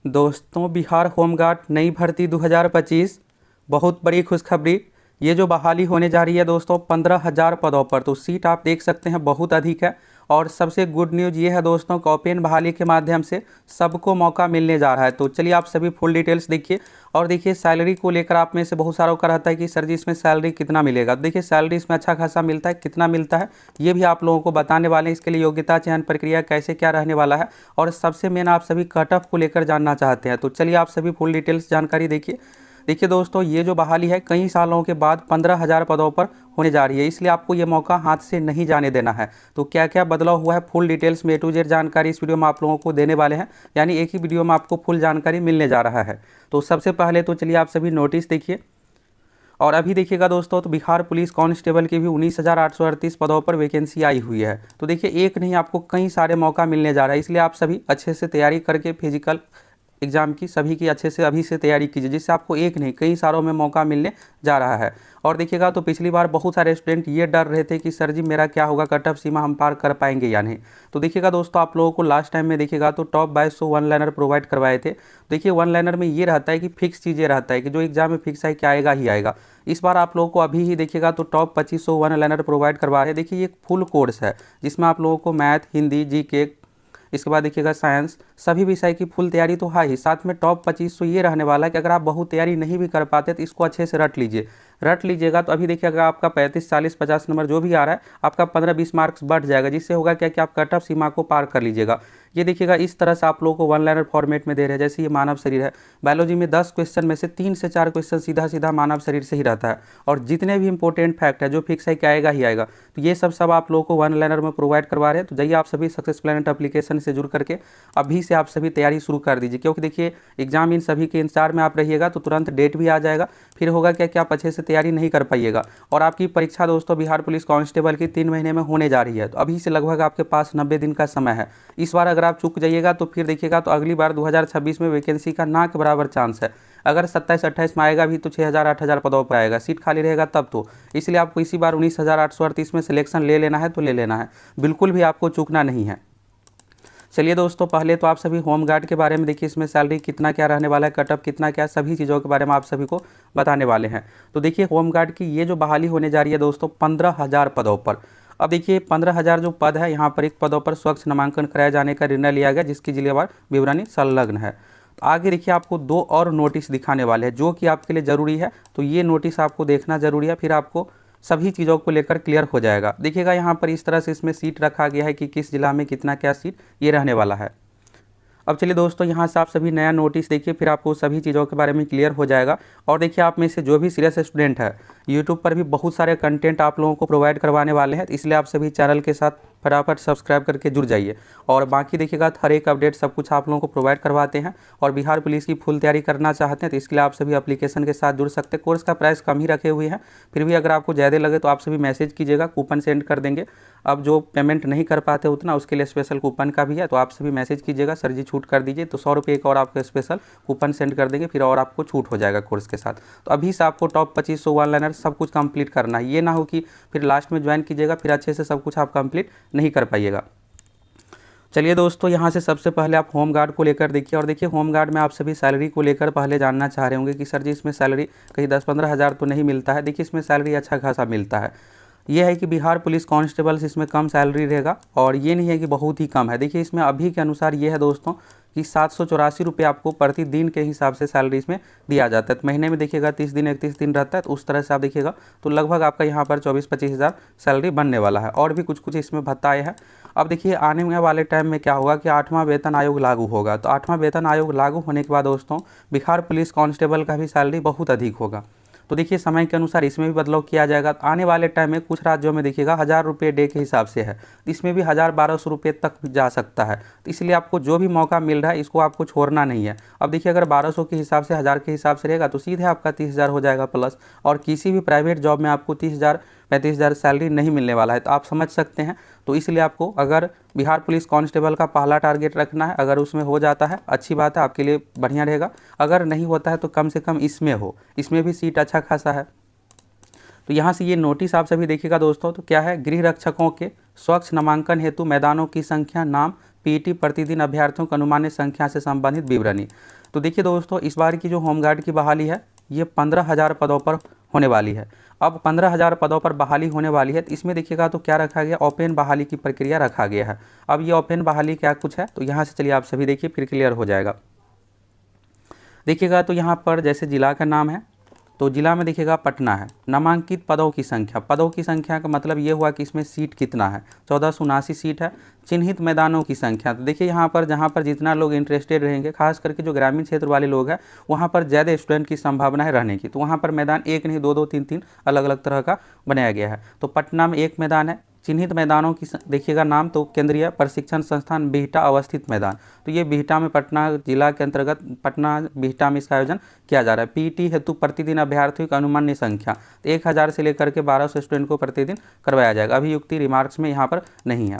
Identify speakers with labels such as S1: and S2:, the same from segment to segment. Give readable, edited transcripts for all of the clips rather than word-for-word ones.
S1: दोस्तों, बिहार होमगार्ड नई भर्ती 2025 बहुत बड़ी खुशखबरी। ये जो बहाली होने जा रही है दोस्तों 15,000 पदों पर, तो सीट आप देख सकते हैं बहुत अधिक है। और सबसे गुड न्यूज़ ये है दोस्तों कि ओपन बहाली के माध्यम से सबको मौका मिलने जा रहा है। तो चलिए आप सभी फुल डिटेल्स देखिए। और देखिए सैलरी को लेकर आप में से बहुत सारों का रहता है कि सर जी इसमें सैलरी कितना मिलेगा। देखिए सैलरी इसमें अच्छा खासा मिलता है, कितना मिलता है ये भी आप लोगों को बताने वाले हैं। इसके लिए योग्यता चयन प्रक्रिया कैसे क्या रहने वाला है, और सबसे मेन आप सभी कट ऑफ को लेकर जानना चाहते हैं। तो चलिए आप सभी फुल डिटेल्स जानकारी देखिए। देखिए दोस्तों, ये जो बहाली है कई सालों के बाद 15,000 पदों पर होने जा रही है, इसलिए आपको ये मौका हाथ से नहीं जाने देना है। तो क्या क्या बदलाव हुआ है फुल डिटेल्स में A to Z जानकारी इस वीडियो में आप लोगों को देने वाले हैं, यानी एक ही वीडियो में आपको फुल जानकारी मिलने जा रहा है। तो सबसे पहले तो चलिए आप सभी नोटिस देखिए। और अभी देखिएगा दोस्तों, तो बिहार पुलिस कांस्टेबल की भी 19,838 पदों पर वैकेंसी आई हुई है। तो देखिए एक नहीं, आपको कई सारे मौका मिलने जा रहा है, इसलिए आप सभी अच्छे से तैयारी करके फिजिकल एग्ज़ाम की सभी की अच्छे से अभी से तैयारी कीजिए, जिससे आपको एक नहीं कई सारों में मौका मिलने जा रहा है। और देखिएगा तो पिछली बार बहुत सारे स्टूडेंट ये डर रहे थे कि सर जी मेरा क्या होगा, कट ऑफ सीमा हम पार कर पाएंगे या नहीं। तो देखिएगा दोस्तों, आप लोगों को लास्ट टाइम में देखिएगा तो टॉप 2200 वन लाइनर प्रोवाइड करवाए थे। देखिए वन लाइनर में ये रहता है कि फिक्स चीज़ें रहता है कि जो एग्जाम में फिक्स है कि आएगा ही आएगा। इस बार आप लोगों को अभी ही देखिएगा तो टॉप 2500 वन लाइनर प्रोवाइड करवा रहे हैं। देखिए ये फुल कोर्स है जिसमें आप लोगों को मैथ, हिंदी, जीके, इसके बाद देखिएगा साइंस, सभी विषय की फुल तैयारी तो है ही। साथ में टॉप 2500 ये रहने वाला है कि अगर आप बहुत तैयारी नहीं भी कर पाते तो इसको अच्छे से रट लीजिएगा। तो अभी देखिएगा आपका 35, 40, 50 नंबर जो भी आ रहा है आपका 15-20 मार्क्स बढ़ जाएगा, जिससे होगा क्या कि आप कट ऑफ सीमा को पार कर लीजिएगा। ये देखिएगा इस तरह से आप लोगों को वन लाइनर फॉर्मेट में दे रहे हैं। जैसे ये मानव शरीर है, बायोलॉजी में 10 क्वेश्चन में से 3 से 4 क्वेश्चन सीधा सीधा मानव शरीर से ही रहता है, और जितने भी इंपॉर्टेंट फैक्ट है जो फिक्स है कि आएगा ही आएगा, तो ये सब आप लोगों को वन लाइनर में प्रोवाइड करवा रहे हैं। तो जाइए आप सभी सक्सेस प्लैनेट एप्लीकेशन से जुड़ करके अभी से आप सभी तैयारी शुरू कर दीजिए, क्योंकि देखिए एग्जाम इन सभी के इंतजार में आप रहिएगा तो तुरंत डेट भी आ जाएगा, फिर होगा क्या कि आप अच्छे से तैयारी नहीं कर पाइएगा। और आपकी परीक्षा दोस्तों बिहार पुलिस कांस्टेबल की 3 महीने में होने जा रही है, तो अभी से लगभग आपके पास 90 दिन का समय है। इस बार अगर आप चूक जाइएगा तो फिर देखिएगा तो अगली बार 2026 में वैकेंसी का ना के बराबर चांस है। अगर 27-28 में आएगा भी तो 6,000-8,000 पदों पर आएगा, सीट खाली रहेगा तब तो। इसलिए आपको इसी बार 19,838 में सिलेक्शन ले लेना है तो ले लेना है, बिल्कुल भी आपको चूकना नहीं है। चलिए दोस्तों, पहले तो आप सभी होमगार्ड के बारे में देखिए, इसमें सैलरी कितना क्या रहने वाला है, कटअप कितना क्या, सभी चीज़ों के बारे में आप सभी को बताने वाले हैं। तो देखिए होमगार्ड की ये जो बहाली होने जा रही है दोस्तों 15,000 पदों पर। अब देखिए 15,000 जो पद है, यहाँ पर एक पदों पर स्वच्छ नामांकन कराए जाने का निर्णय लिया गया, जिसकी जिलेवार विवरणी संलग्न है। तो आगे देखिए आपको 2 और नोटिस दिखाने वाले हैं जो कि आपके लिए ज़रूरी है, तो ये नोटिस आपको देखना ज़रूरी है, फिर आपको सभी चीज़ों को लेकर क्लियर हो जाएगा। देखिएगा यहाँ पर इस तरह से इसमें सीट रखा गया है कि किस जिला में कितना क्या सीट ये रहने वाला है। अब चलिए दोस्तों, यहाँ से आप सभी नया नोटिस देखिए, फिर आपको सभी चीज़ों के बारे में क्लियर हो जाएगा। और देखिए आप में से जो भी सीरियस स्टूडेंट है, यूट्यूब पर भी बहुत सारे कंटेंट आप लोगों को प्रोवाइड करवाने वाले हैं, इसलिए आप सभी चैनल के साथ फटाफट सब्सक्राइब करके जुड़ जाइए। और बाकी देखिएगा हर एक अपडेट सब कुछ आप लोगों को प्रोवाइड करवाते हैं। और बिहार पुलिस की फुल तैयारी करना चाहते हैं तो इसके लिए आप सभी एप्लीकेशन के साथ जुड़ सकते हैं। कोर्स का प्राइस कम ही रखे हुए हैं, फिर भी अगर आपको ज़्यादा लगे तो आप सभी मैसेज कीजिएगा, कूपन सेंड कर देंगे। अब जो पेमेंट नहीं कर पाते उतना, उसके लिए स्पेशल कूपन का भी है, तो आप सभी मैसेज कीजिएगा सर जी छूट कर दीजिए, तो 100 रुपये एक और आपको स्पेशल कूपन सेंड कर देंगे, फिर और आपको छूट हो जाएगा कोर्स के साथ। तो अभी से आपको टॉप 2500 वन लाइनर सब कुछ कंप्लीट करना है, ये ना हो कि फिर लास्ट में ज्वाइन कीजिएगा फिर अच्छे से सब कुछ आप कंप्लीट नहीं कर पाइएगा। चलिए दोस्तों, यहाँ से सबसे पहले आप होमगार्ड को लेकर देखिए। और देखिए होमगार्ड में आप सभी सैलरी को लेकर पहले जानना चाह रहे होंगे कि सर जी इसमें सैलरी कहीं 10-15 हज़ार तो नहीं मिलता है। देखिए इसमें सैलरी अच्छा खासा मिलता है। ये है कि बिहार पुलिस कांस्टेबल्स इसमें कम सैलरी रहेगा, और ये नहीं है कि बहुत ही कम है। देखिए इसमें अभी के अनुसार ये है दोस्तों कि 784 रुपये आपको प्रतिदिन के हिसाब से सैलरी इसमें दिया जाता है। तो महीने में देखिएगा 30 दिन 31 दिन रहता है, तो उस तरह से आप देखिएगा तो लगभग आपका यहाँ पर 24-25 हज़ार सैलरी बनने वाला है। और भी कुछ कुछ इसमें भत्ता आए हैं। अब देखिए आने वाले टाइम में क्या होगा कि 8वां वेतन आयोग लागू होगा, तो 8वां वेतन आयोग लागू होने के बाद दोस्तों बिहार पुलिस कांस्टेबल का भी सैलरी बहुत अधिक होगा। तो देखिए समय के अनुसार इसमें भी बदलाव किया जाएगा। आने वाले टाइम में कुछ राज्यों में देखिएगा 1,000 रुपये डे के हिसाब से है, इसमें भी 1,000-1,200 रुपये तक जा सकता है। तो इसलिए आपको जो भी मौका मिल रहा है इसको आपको छोड़ना नहीं है। अब देखिए अगर 1,200 के हिसाब से 1,000 के हिसाब से रहेगा तो सीधे आपका 30,000 हो जाएगा प्लस। और किसी भी प्राइवेट जॉब में आपको 30,000-35,000 सैलरी नहीं मिलने वाला है, तो आप समझ सकते हैं। तो इसलिए आपको अगर बिहार पुलिस कांस्टेबल का पहला टारगेट रखना है, अगर उसमें हो जाता है अच्छी बात है, आपके लिए बढ़िया रहेगा। अगर नहीं होता है तो कम से कम इसमें हो, इसमें भी सीट अच्छा खासा है। तो यहाँ से ये नोटिस आप सभी देखिएगा दोस्तों, तो क्या है, गृह रक्षकों के स्वच्छ नामांकन हेतु मैदानों की संख्या, नाम, पीईटी प्रतिदिन अभ्यर्थियों की अनुमानित संख्या से संबंधित विवरणी। तो देखिए दोस्तों, इस बार की जो होमगार्ड की बहाली है ये 15,000 पदों पर होने वाली है। अब 15,000 पदों पर बहाली होने वाली है, तो इसमें देखिएगा तो क्या रखा गया, ओपन बहाली की प्रक्रिया रखा गया है। अब ये ओपन बहाली क्या कुछ है, तो यहाँ से चलिए आप सभी देखिए, फिर क्लियर हो जाएगा। देखिएगा तो यहाँ पर जैसे जिला का नाम है, तो जिला में देखिएगा पटना है। नामांकित पदों की संख्या, पदों की संख्या का मतलब ये हुआ कि इसमें सीट कितना है, 1479 सीट है। चिन्हित मैदानों की संख्या, तो देखिए यहाँ पर जहाँ पर जितना लोग इंटरेस्टेड रहेंगे, खास करके जो ग्रामीण क्षेत्र वाले लोग हैं, वहाँ पर ज़्यादा स्टूडेंट की संभावना है रहने की। तो वहाँ पर मैदान एक नहीं, दो दो तीन तीन अलग अलग तरह का बनाया गया है। तो पटना में एक मैदान है। चिन्हित मैदानों की देखिएगा नाम, तो केंद्रीय प्रशिक्षण संस्थान बिहटा अवस्थित मैदान, तो ये बिहटा में, पटना जिला के अंतर्गत पटना बिहटा में इसका आयोजन किया जा रहा है। पीईटी हेतु प्रतिदिन अभ्यर्थियों की अनुमान्य संख्या, तो 1000 से लेकर के 1200 स्टूडेंट को प्रतिदिन करवाया जाएगा। अभियुक्ति रिमार्क्स में यहाँ पर नहीं है।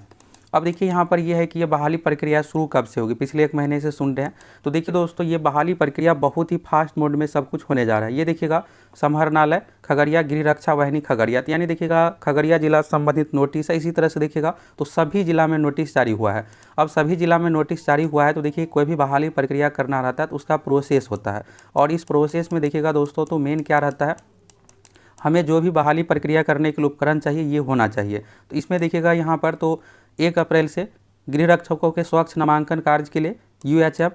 S1: अब देखिए यहाँ पर ये है कि ये बहाली प्रक्रिया शुरू कब से होगी, पिछले 1 महीने से सुन रहे हैं। तो देखिए दोस्तों, ये बहाली प्रक्रिया बहुत ही फास्ट मोड में सब कुछ होने जा रहा है। ये देखिएगा, समाहरणालय खगड़िया, गृह रक्षा वाहिनी खगड़िया, यानी देखिएगा खगड़िया जिला संबंधित नोटिस है। इसी तरह से देखिएगा तो सभी जिला में नोटिस जारी हुआ है। अब सभी जिला में नोटिस जारी हुआ है, तो देखिए कोई भी बहाली प्रक्रिया करना रहता है तो उसका प्रोसेस होता है। और इस प्रोसेस में देखिएगा दोस्तों, तो मेन क्या रहता है, हमें जो भी बहाली प्रक्रिया करने के लिए उपकरण चाहिए ये होना चाहिए। तो इसमें देखिएगा यहाँ पर तो 1 अप्रैल से गृह रक्षकों के स्वच्छ नामांकन कार्य के लिए UHF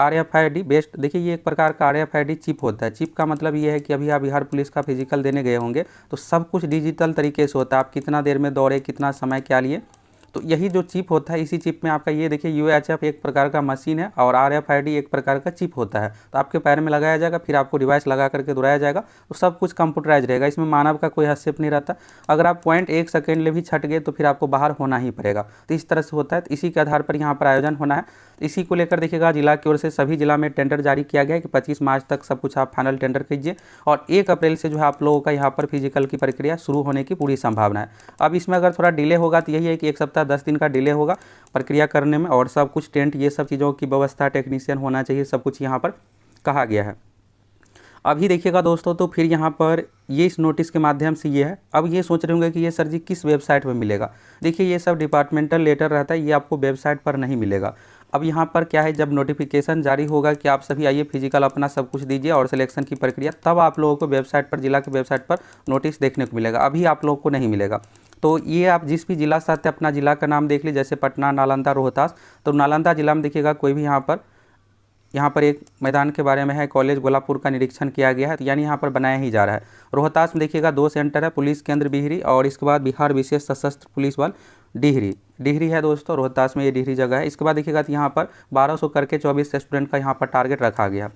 S1: RFID बेस्ड, देखिए ये एक प्रकार का RFID चिप होता है। चिप का मतलब ये है कि अभी आप बिहार पुलिस का फिजिकल देने गए होंगे तो सब कुछ डिजिटल तरीके से होता है। आप कितना देर में दौड़े, कितना समय क्या लिए, तो यही जो चिप होता है, इसी चिप में आपका ये देखिए UHF एक प्रकार का मशीन है और RFID एक प्रकार का चिप होता है। तो आपके पैर में लगाया जाएगा, फिर आपको डिवाइस लगा करके दौड़ाया जाएगा। तो सब कुछ कंप्यूटराइज रहेगा, इसमें मानव का कोई हस्तक्षेप नहीं रहता। अगर आप 0.1 सेकेंड ले भी छट गए तो फिर आपको बाहर होना ही पड़ेगा। तो इस तरह से होता है। तो इसी के आधार पर यहाँ पर आयोजन होना है। इसी को लेकर देखिएगा जिला की ओर से सभी जिला में टेंडर जारी किया गया है कि 25 मार्च तक सब कुछ आप फाइनल टेंडर कीजिए और 1 अप्रैल से जो है आप लोगों का यहाँ पर फिजिकल की प्रक्रिया शुरू होने की पूरी संभावना है। अब इसमें अगर थोड़ा डिले होगा तो यही है कि 1 सप्ताह 10 दिन का डिले होगा प्रक्रिया करने में, और सब कुछ टेंट ये सब चीज़ों की व्यवस्था, टेक्नीशियन होना चाहिए, सब कुछ यहाँ पर कहा गया है। अभी देखिएगा दोस्तों, तो फिर यहाँ पर ये इस नोटिस के माध्यम से ये है। अब ये सोच रहे होंगे कि ये सर जी किस वेबसाइट पर मिलेगा। देखिए ये सब डिपार्टमेंटल लेटर रहता है, ये आपको वेबसाइट पर नहीं मिलेगा। अब यहाँ पर क्या है, जब नोटिफिकेशन जारी होगा कि आप सभी आइए फिजिकल अपना सब कुछ दीजिए और सिलेक्शन की प्रक्रिया, तब आप लोगों को वेबसाइट पर, जिला की वेबसाइट पर नोटिस देखने को मिलेगा। अभी आप लोगों को नहीं मिलेगा। तो ये आप जिस भी जिला से आते हैं अपना जिला का नाम देख लीजिए, जैसे पटना, नालंदा, रोहतास। तो नालंदा जिला में देखिएगा कोई भी यहाँ पर एक मैदान के बारे में है, कॉलेज गोलापुर का निरीक्षण किया गया है, तो यानी यहाँ पर बनाया ही जा रहा है। रोहतास में देखिएगा 2 सेंटर है, पुलिस केंद्र बिहरी और इसके बाद बिहार विशेष सशस्त्र पुलिस बल डिहरी है दोस्तों, रोहतास में ये डिहरी जगह है। इसके बाद देखिएगा तो यहाँ पर 1200 करके 24 स्टूडेंट का यहाँ पर टारगेट रखा गया।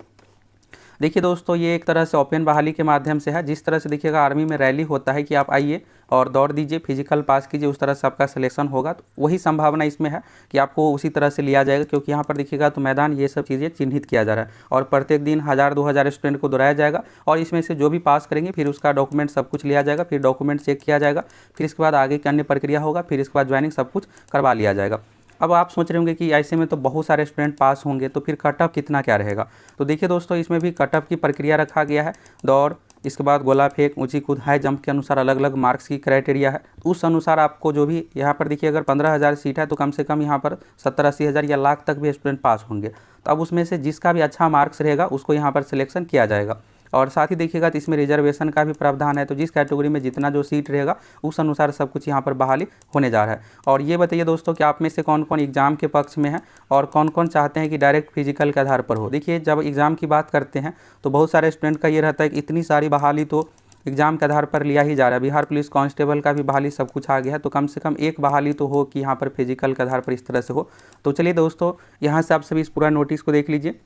S1: देखिए दोस्तों, ये एक तरह से ओपन बहाली के माध्यम से है। जिस तरह से देखिएगा आर्मी में रैली होता है कि आप आइए और दौड़ दीजिए, फिजिकल पास कीजिए, उस तरह से आपका सिलेक्शन होगा। तो वही संभावना इसमें है कि आपको उसी तरह से लिया जाएगा, क्योंकि यहाँ पर देखिएगा तो मैदान ये सब चीज़ें चिन्हित किया जा रहा है और प्रत्येक दिन 1000-2000 स्टूडेंट को दौड़ाया जाएगा और इसमें से जो भी पास करेंगे फिर उसका डॉक्यूमेंट सब कुछ लिया जाएगा, फिर डॉक्यूमेंट चेक किया जाएगा, फिर इसके बाद आगे की अन्य प्रक्रिया होगा, फिर इसके बाद ज्वाइनिंग सब कुछ करवा लिया जाएगा। अब आप सोच रहे होंगे कि ऐसे में तो बहुत सारे स्टूडेंट पास होंगे, तो फिर कट ऑफ कितना क्या रहेगा। तो देखिए दोस्तों, इसमें भी कट ऑफ की प्रक्रिया रखा गया है। दौड़, इसके बाद गोला फेंक, ऊंची कूद, हाई जंप के अनुसार अलग अलग मार्क्स की क्राइटेरिया है। उस अनुसार आपको जो भी यहाँ पर देखिए, अगर 15,000 सीट है तो कम से कम यहाँ पर 70-80 हज़ार या लाख तक भी स्टूडेंट पास होंगे। तो अब उसमें से जिसका भी अच्छा मार्क्स रहेगा उसको यहाँ पर सिलेक्शन किया जाएगा। और साथ ही देखिएगा तो इसमें रिजर्वेशन का भी प्रावधान है। तो जिस कैटेगरी में जितना जो सीट रहेगा उस अनुसार सब कुछ यहाँ पर बहाली होने जा रहा है। और ये बताइए दोस्तों कि आप में से कौन कौन एग्ज़ाम के पक्ष में है और कौन कौन चाहते हैं कि डायरेक्ट फिजिकल के आधार पर हो। देखिए, जब एग्ज़ाम की बात करते हैं तो बहुत सारे स्टूडेंट का ये रहता है कि इतनी सारी बहाली तो एग्ज़ाम के आधार पर लिया ही जा रहा है। बिहार पुलिस कांस्टेबल का भी बहाली सब कुछ आ गया है, तो कम से कम एक बहाली तो हो कि यहाँ पर फिजिकल के आधार पर इस तरह से हो। तो चलिए दोस्तों, यहाँ से आप सभी इस पूरा नोटिस को देख लीजिए।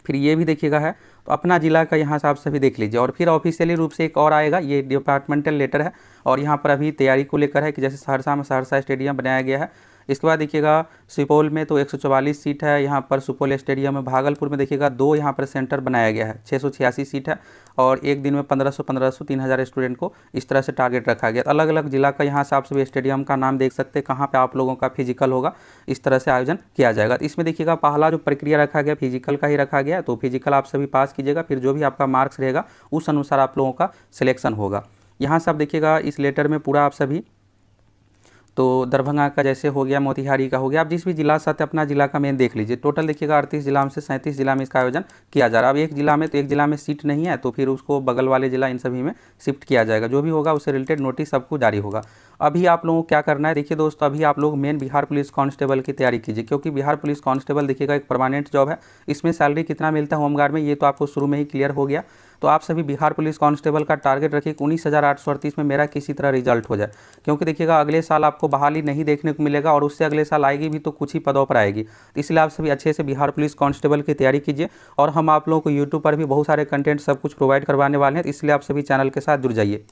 S1: फिर ये भी देखिएगा है, तो अपना जिला का यहाँ से आप सभी देख लीजिए। और फिर ऑफिशियली रूप से एक और आएगा, ये डिपार्टमेंटल लेटर है और यहाँ पर अभी तैयारी को लेकर है कि जैसे सहरसा में सहरसा स्टेडियम बनाया गया है। इसके बाद देखिएगा सुपौल में तो 144 सीट है यहाँ पर सुपौल स्टेडियम में। भागलपुर में देखिएगा 2 यहाँ पर सेंटर बनाया गया है, 686 सीट है और एक दिन में 1500 3000 स्टूडेंट को इस तरह से टारगेट रखा गया। अलग अलग जिला का यहाँ से आप सभी स्टेडियम का नाम देख सकते हैं, कहाँ पे आप लोगों का फिजिकल होगा, इस तरह से आयोजन किया जाएगा। तो इसमें देखिएगा पहला जो प्रक्रिया रखा गया फिजिकल का ही रखा गया, तो फिजिकल आप सभी पास कीजिएगा, फिर जो भी आपका मार्क्स रहेगा उस अनुसार आप लोगों का सिलेक्शन होगा। यहाँ से आप देखिएगा इस लेटर में पूरा आप सभी, तो दरभंगा का जैसे हो गया, मोतिहारी का हो गया, आप जिस भी जिला से अपना जिला का मेन देख लीजिए। टोटल देखिएगा 38 जिला में से 37 जिला में इसका आयोजन किया जा रहा है। अब एक जिला में तो एक जिला में सीट नहीं है तो फिर उसको बगल वाले जिला इन सभी में शिफ्ट किया जाएगा। जो भी होगा उससे रिलेटेड नोटिस सबको जारी होगा। अभी आप लोगों को क्या करना है, देखिए दोस्तों, अभी आप लोग मेन बिहार पुलिस कांस्टेबल की तैयारी कीजिए, क्योंकि बिहार पुलिस कांस्टेबल देखिएगा एक परमानेंट जॉब है। इसमें सैलरी कितना मिलता है होमगार्ड में ये तो आपको शुरू में ही क्लियर हो गया। तो आप सभी बिहार पुलिस कांस्टेबल का टारगेट रखिए 19,838 में मेरा किसी तरह रिजल्ट हो जाए, क्योंकि देखिएगा अगले साल आपको बहाली नहीं देखने को मिलेगा और उससे अगले साल आएगी भी तो कुछ ही पदों पर आएगी। तो इसलिए आप सभी अच्छे से बिहार पुलिस कांस्टेबल की तैयारी कीजिए। और हम आप लोगों को यूट्यूब पर भी बहुत सारे कंटेंट सब कुछ प्रोवाइड करवाने वाले हैं, इसलिए आप सभी चैनल के साथ जुड़ जाइए।